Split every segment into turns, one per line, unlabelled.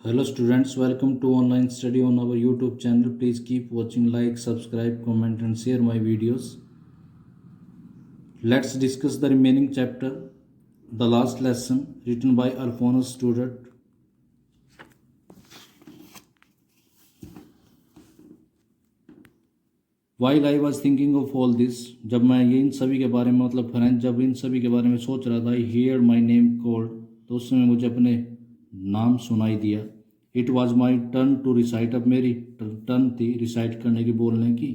Hello students, welcome to online study on our YouTube channel. Please keep watching, like, subscribe, comment and share my videos. Let's discuss the remaining chapter, the last lesson written by Alphonsus Student. While I was thinking of all this, जब मैं ये इन सभी के बारे में French जब इन सभी के बारे में सोच रहा था, I heard my name called, तो उस समय मुझे अपने नाम सुनाई दिया. It was my turn to recite, अब मेरी टर्न थी रिसाइट करने की, बोलने की.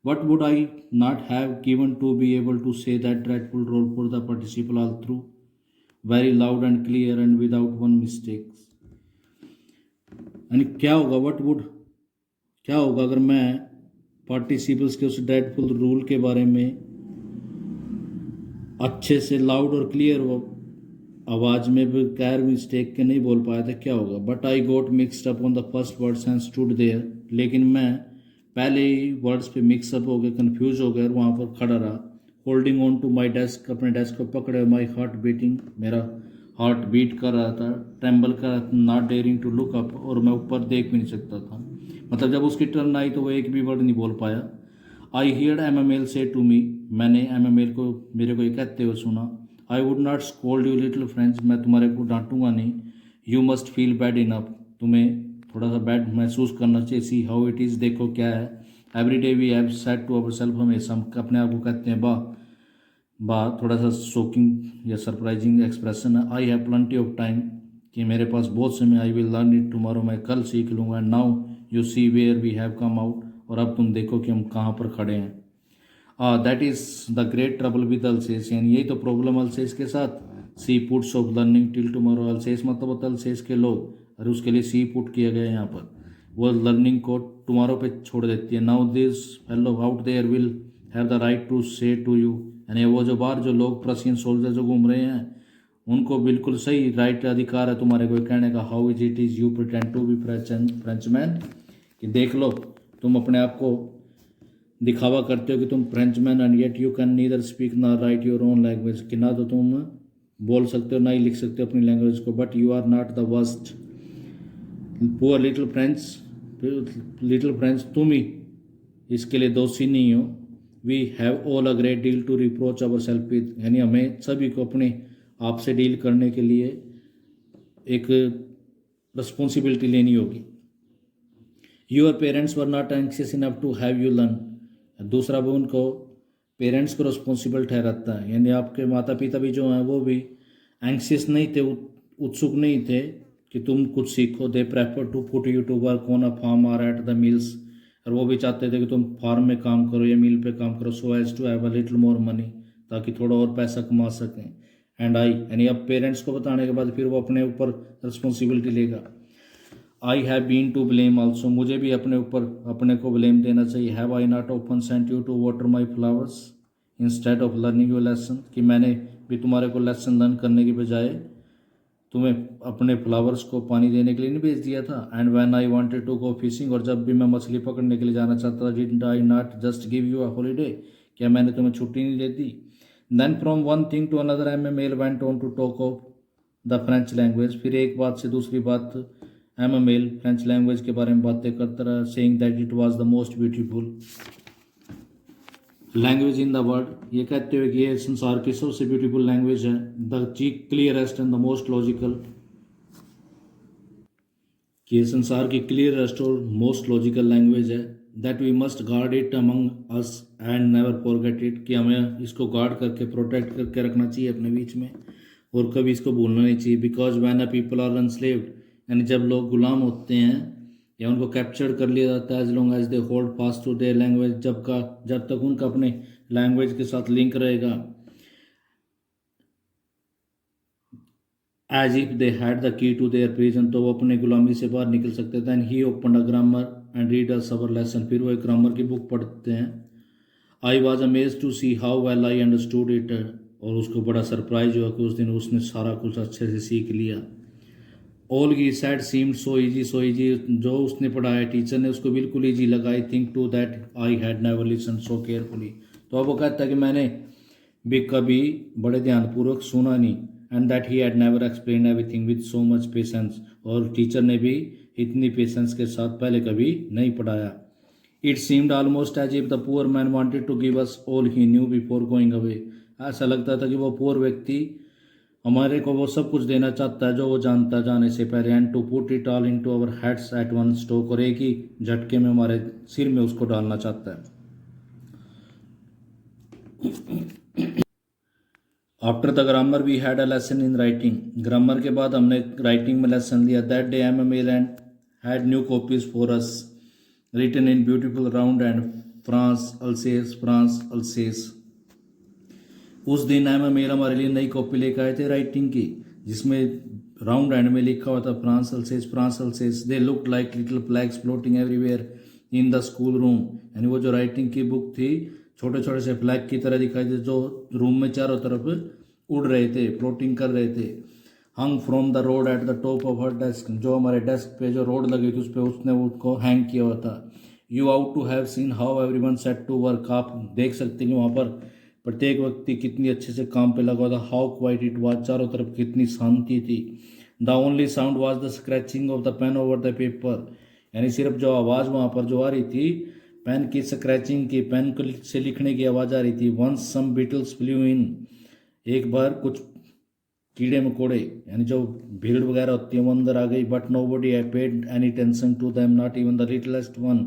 What would I not have given to be able to say that dreadful rule for the participle all through, very loud and clear and without one mistake. यानी क्या होगा, वट वुड क्या होगा अगर मैं पार्टिसिपल्स के उस ड्रेडफुल रूल के बारे में अच्छे से लाउड और क्लियर आवाज़ में बगैर मिस्टेक के नहीं बोल पाया था, क्या होगा. But I got mixed up on the first words and stood there, लेकिन मैं पहले ही वर्ड्स पे मिक्सअप हो गया, कन्फ्यूज हो गया और वहाँ पर खड़ा रहा. Holding on to my desk, अपने डेस्क को पकड़े, माई हार्ट बीटिंग, मेरा हार्ट बीट कर रहा था, ट्रेम्बल कर रहा था, not daring to look up, और मैं ऊपर देख भी नहीं सकता था. मतलब जब उसकी टर्न आई तो वो एक भी वर्ड नहीं बोल पाया. आई हियर्ड एमएमएल से टू मी, मैंने एमएमएल को मेरे को ये कहते हुए सुना. I would not scold you little friends, मैं तुम्हारे को डांटूंगा नहीं. You must feel bad enough, तुम्हें थोड़ा सा बैड महसूस करना चाहिए. सी हाउ इट इज़, देखो क्या है. Every day we have set to ourself, हमेशा हम अपने आप को कहते हैं वाह, थोड़ा सा शॉकिंग या सरप्राइजिंग एक्सप्रेशन है. I have plenty of time, कि मेरे पास बहुत समय. I will learn it tomorrow, मैं कल सीख लूँगा. And now you see where we have come out, और अब तुम देखो कि हम कहाँ पर खड़े हैं. That is the great trouble with Alsace, यानी यही तो प्रॉब्लम अल्सेस के साथ. She puts off learning till tomorrow, Alsace मतलब होता है अल्सेस के लोग, और उसके लिए सी पुट किया गया यहाँ पर. वो लर्निंग को टुमारो पे छोड़ देती है. Now this fellow out there will have the right to say to you, यानी वो जो बाहर जो लोग प्रशियन सोल्जर जो घूम रहे हैं, उनको बिल्कुल सही राइट अधिकार है तुम्हारे को कहने का. How is it is you pretend to be Frenchman, कि देख लो तुम अपने आप को दिखावा करते हो कि तुम Frenchman, and yet you can neither speak ना राइट योर ओन लैंग्वेज, कि ना तो तुम बोल सकते हो ना ही लिख सकते हो अपनी लैंग्वेज को. But you are not the worst, poor little French, तुम ही इसके लिए दोषी नहीं हो. We have all a great deal to reproach ourself with, यानी हमें सभी को अपने आप से डील करने के लिए एक रिस्पॉन्सिबिलिटी लेनी होगी. Your parents were not anxious enough to have you learn, दूसरा वो उनको पेरेंट्स को रिस्पॉन्सिबल ठहराता है, यानी आपके माता पिता भी जो हैं वो भी एंक्शियस नहीं थे, उत्सुक नहीं थे कि तुम कुछ सीखो. They prefer to put you to work on a farm और एट द मिल्स, और वो भी चाहते थे कि तुम फार्म में काम करो या मिल पे काम करो. So as to have a little more money, ताकि थोड़ा और पैसा कमा सकें. एंड आई, यानी अब पेरेंट्स को बताने के बाद फिर वो अपने ऊपर रिस्पॉन्सिबिलिटी लेगा. I have been to blame also, मुझे भी अपने ऊपर अपने को ब्लेम देना चाहिए. Have I not often sent you to water my flowers instead of learning your lesson, कि मैंने भी तुम्हारे को लेसन लर्न करने की बजाय तुम्हें अपने फ्लावर्स को पानी देने के लिए नहीं भेज दिया था. And when I wanted to go fishing, और जब भी मैं मछली पकड़ने के लिए जाना चाहता था, didn't I not just give you a holiday, क्या मैंने तुम्हें छुट्टी नहीं दे दी. Then from one thing to another M Hamel went on to talk of the French language, फिर एक बात से दूसरी बात एमएमएल फ्रेंच लैंग्वेज के बारे में बातें करता रहा. Saying that it was the most beautiful language in the world, ये कहते हुए कि ये संसार की सबसे ब्यूटीफुल लैंग्वेज है. The clearest and the most logical, कि ये संसार की क्लियरेस्ट और मोस्ट लॉजिकल लैंग्वेज है. That we must guard it among us and never forget it, कि हमें इसको गार्ड करके प्रोटेक्ट करके रखना चाहिए अपने बीच में, और कभी इसको भूलना नहीं चाहिए. Because when a people are enslaved, यानी जब लोग गुलाम होते हैं या उनको कैप्चर कर लिया जाता है, as long as they hold fast to their language, जब तक उनका अपने लैंग्वेज के साथ लिंक रहेगा, as if they had the key to their prison, तो वो अपने गुलामी से बाहर निकल सकते थे. And he open a grammar and read us our lesson, फिर वो एक ग्रामर की बुक पढ़ते हैं. I was amaze to see how well I understood it, और उसको बड़ा सरप्राइज हुआ कि उस दिन उसने सारा कुछ अच्छे से सीख लिया. All he said seemed so easy, जो उसने पढ़ाया टीचर ने उसको बिल्कुल ईजी लगा. I think too that I had never listen so carefully, तो अब वो कहता है कि मैंने भी कभी बड़े ध्यानपूर्वक सुना नहीं. And that he had never explain everything with so much patience, और टीचर ने भी इतनी पेशेंस के साथ पहले कभी नहीं पढ़ाया। It seemed almost as if the poor man wanted to give us all he knew before going away. ऐसा लगता था कि वो पुअर व्यक्ति हमारे को वो सब कुछ देना चाहता है जो वो जानता है जाने से पहले, and to put it all into our heads at one stroke, और एक ही झटके में हमारे सिर में उसको डालना चाहता है। After the grammar we had a lesson in writing. Grammar के बाद हमने राइटिंग में लेसन लिया। That day MML and had new copies for us written in beautiful round and France Alsace. उस दिन एमएमएल हमारे लिए नई कॉपी लेकर आए थे राइटिंग की, जिसमें राउंड एंड में लिखा हुआ था France अल्सेस। They looked like little flags floating everywhere in the school room. यानी वो जो राइटिंग की बुक थी छोटे छोटे से फ्लैग की तरह दिखाई दे, जो रूम में चारों तरफ उड़ रहे थे, फ्लोटिंग कर रहे थे। Hung from the rod at the top of her desk. जो हमारे डेस्क पे जो रोड लगी थी उस पर उसने उसको हैंग किया हुआ था। You ought to have seen how everyone set to work. आप देख सकते हैं कि वहाँ पर प्रत्येक व्यक्ति कितनी अच्छे से काम पे लगा हुआ था। How quiet it was. चारों तरफ कितनी शांति थी। The only sound was the scratching of the pen over the paper. यानी सिर्फ जो आवाज़ वहाँ पर जो आ रही थी पेन की स्क्रैचिंग की, पेन से लिखने की आवाज़ आ रही थी। वंस सम बीटल्स फ्लू इन। एक बार कुछ कीड़े मकोड़े यानी जो भीड़ वगैरह होती है वो अंदर आ गई। But nobody I paid any tension to them, not even the littlest one.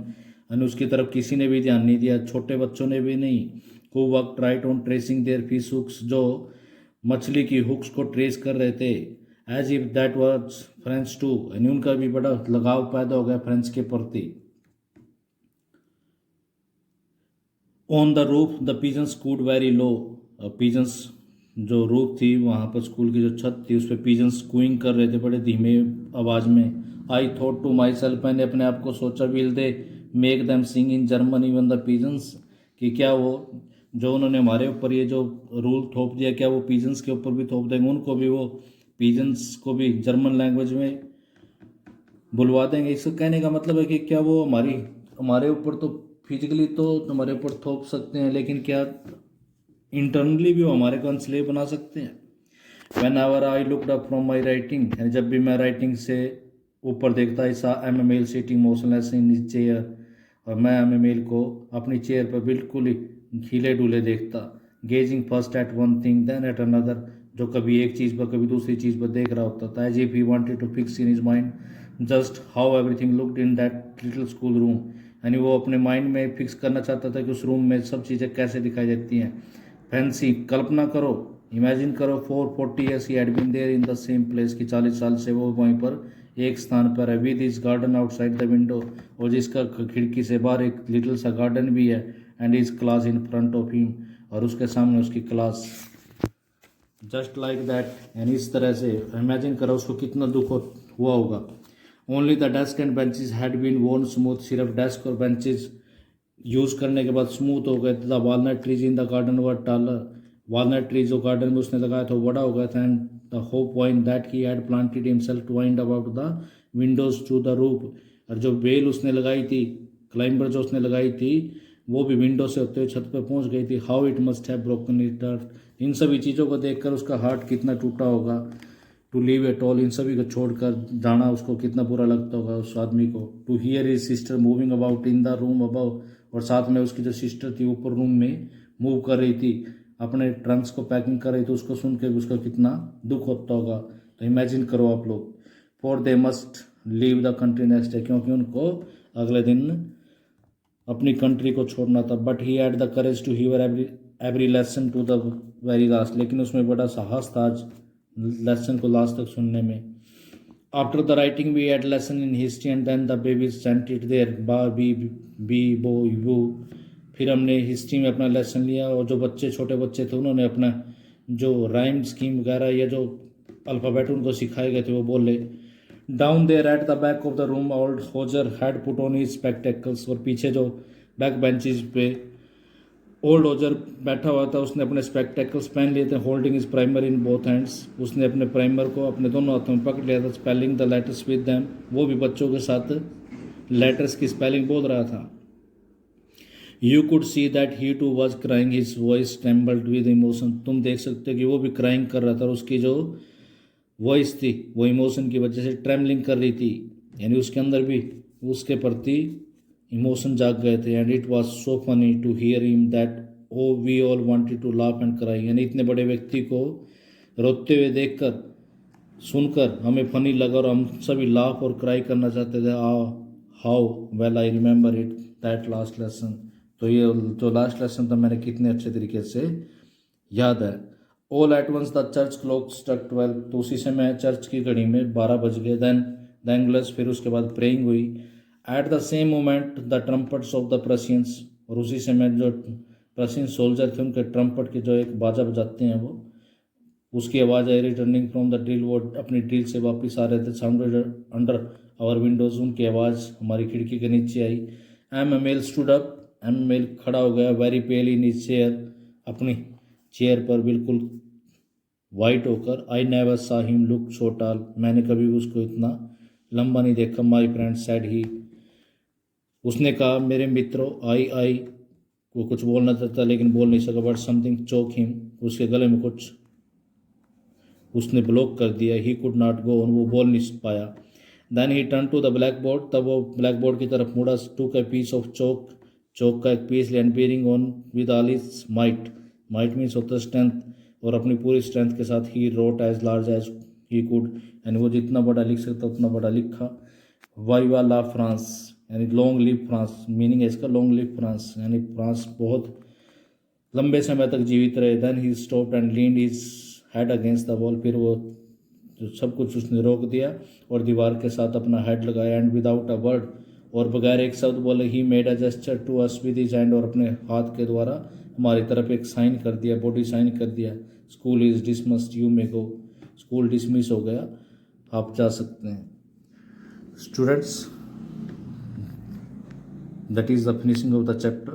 यानी उसकी तरफ किसी ने भी ध्यान नहीं दिया, छोटे बच्चों ने भी नहीं। Who work right on tracing their fish hooks. जो मछली की हुक्स को ट्रेस कर रहे थे। As if that was French too. यानी उनका भी बड़ा लगाव पैदा हो गया फ्रेंच के प्रति। On the roof the pigeons cooed very low. Pigeons जो रूफ थी वहाँ पर स्कूल की जो छत थी उस पर पिजन्स कूइंग कर रहे थे बड़े धीमे आवाज़ में। I thought to myself. मैंने अपने आप को सोचा, will they make them sing in German even the pigeons. कि क्या वो जो उन्होंने हमारे ऊपर ये जो रूल थोप दिया क्या वो पिजन्स के ऊपर भी थोप देंगे, उनको भी वो पिजन्स को भी जर्मन लैंग्वेज में बुलवा देंगे। इसका कहने का मतलब है कि क्या वो हमारे ऊपर तो फिजिकली तो हमारे ऊपर थोप सकते हैं, लेकिन क्या इंटरनली भी वो हमारे को स्लेव बना सकते हैं। When ever I looked up from my writing. यानी जब भी मैं राइटिंग से ऊपर देखता ऐसा एमएमएल सिटिंग मोशनलेस इन हिज चेयर। और मैं एमएमएल को अपनी चेयर पर बिल्कुल ही हिले डुले देखता। Gazing first at one thing then at another. जो कभी एक चीज़ पर कभी दूसरी चीज़ पर देख रहा होता था। As if he wanted to fix in his mind just how everything looked in that little schoolroom. यानी वो अपने माइंड में फिक्स करना चाहता था कि उस रूम में सब चीज़ें कैसे दिखाई देती हैं। फैंसी, कल्पना करो, इमेजिन करो, 440 years he had been there in the same place. की 40 साल से वो वहीं पर एक स्थान पर है। With is garden outside the window. और जिसका खिड़की से बाहर एक लिटिल सा गार्डन भी है। And is class in front of him. और उसके सामने उसकी क्लास। Just like that. यानी इस तरह से इमेजिन करो उसको कितना दुख हुआ होगा। Only the desk and benches had been worn smooth. सिर्फ डेस्क और बेंचेज यूज़ करने के बाद स्मूथ हो गए। The walnut trees in the garden were taller. Walnut tree जो गार्डन में उसने लगाया था बड़ा हो गया था। And the hop point that he had planted himself to wind about the windows to the roof. और जो बेल उसने लगाई थी, क्लाइंबर जो उसने लगाई थी, वो भी विंडो से होते हुए छत पर पहुंच गई थी। How it must have broken it heart. इन सभी चीज़ों को देखकर उसका हार्ट कितना टूटा होगा। To leave at all. इन सभी को छोड़कर जाना उसको कितना बुरा लगता होगा उस आदमी को। To hear his sister moving about in the room above. और साथ में उसकी जो सिस्टर थी ऊपर रूम में मूव कर रही थी, अपने ट्रंक्स को पैकिंग कर रही थी, उसको सुन के उसका कितना दुख होता होगा। तो इमेजिन करो आप लोग। For they must leave the country next day. क्योंकि उनको अगले दिन अपनी कंट्री को छोड़ना था। But he had the courage to hear every lesson to the very last. लेकिन उसमें बड़ा साहस था आज लेसन को लास्ट तक सुनने में। After the writing we had lesson in history and then the babies sent it their ba be bi bo u. फिर हमने हिस्ट्री में अपना लेसन लिया और जो बच्चे छोटे बच्चे थे उन्होंने अपना जो राइम स्कीम वगैरह या जो अल्फ़ाबेट उनको सिखाए गए थे वो बोले। Down there at the back of the room old Hauser had put on his spectacles. और पीछे जो बैक बेंचेज पे ओल्ड होजर बैठा हुआ था उसने अपने स्पेक्टेकल्स पहन लिए थे। Holding his primer in both hands. उसने अपने प्राइमर को अपने दोनों हाथों में पकड़ लिया था। Spelling the letters with them. वो भी बच्चों के साथ लेटर्स की स्पेलिंग बोल रहा था। You could see that he too was crying, his voice trembled with emotion. तुम देख सकते हो कि वो भी क्राइंग कर रहा था और उसकी जो वॉइस थी वो इमोशन की वजह से ट्रेमलिंग कर रही थी, यानी उसके अंदर भी उसके प्रति इमोशन जाग गए थे। And it was so funny to hear him that oh we all wanted to laugh and cry, यानी इतने बड़े व्यक्ति को रोते हुए देखकर सुनकर हमें फनी लगा और हम सभी लाफ और क्राई करना चाहते थे। How well I remember it that last lesson. तो ये जो लास्ट लेसन था मैंने कितने अच्छे तरीके से याद है। All at once the church clock struck 12, तो उसी समय चर्च की घड़ी में 12 बज गए। देन द एंगल्स, फिर उसके बाद प्रेइंग हुई। At the same moment the trumpets of the Prussians, और उसी समय जो प्रशियन सोल्जर थे उनके ट्रम्पट के जो एक बाजा बजाते हैं वो, उसकी आवाज़ आई। रिटर्निंग फ्रॉम द ड्रिल, वो अपनी ड्रिल से वापस आ रहे थे। साउंडेड अंडर आवर विंडोज, उनकी आवाज़ हमारी खिड़की के नीचे आई। M Hamel stood up, M Hamel खड़ा हो गया। Very pale in his chair, अपनी चेयर पर बिल्कुल वाइट होकर। I never saw him look so tall, मैंने कभी उसको इतना लंबा नहीं देखा। माई फ्रेंड सेड ही, उसने कहा मेरे मित्रों। आई वो कुछ बोलना चाहता लेकिन बोल नहीं सका। बट समथिंग चोक हिम, उसके गले में कुछ उसने ब्लॉक कर दिया। He could not go on, वो बोल नहीं पाया। Then he turn to the blackboard, तब वो ब्लैक बोर्ड की तरफ मुड़ा। टूक ए पीस ऑफ चौक का एक piece and bearing on with all his might, might means होता है स्ट्रेंथ, और अपनी पूरी स्ट्रेंथ के साथ ही wrote as large as he could, यानी वो जितना बड़ा लिख सकता उतना बड़ा लिखा। वाइवा ला फ्रांस, यानी लॉन्ग लिव फ्रांस, मीनिंग है इसका लॉन्ग लिव फ्रांस, यानी फ्रांस बहुत लंबे समय तक जीवित रहे। Then he stopped and leaned his head against the wall, फिर वो जो सब कुछ उसने रोक दिया और दीवार के साथ अपना हेड लगाया। एंड विदाउट अ वर्ड, और बगैर एक शब्द बोले, he made a gesture to us with his hand, और अपने हाथ के द्वारा हमारी तरफ एक साइन कर दिया, बॉडी साइन कर दिया। School is dismissed, you may go, school dismiss हो गया, आप जा सकते हैं। Students, that is the finishing of the chapter.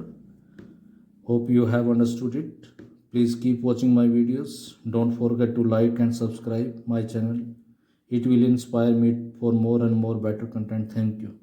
Hope you have understood it. Please keep watching my videos. Don't forget to like and subscribe my channel. It will inspire me for more and more better content. Thank you.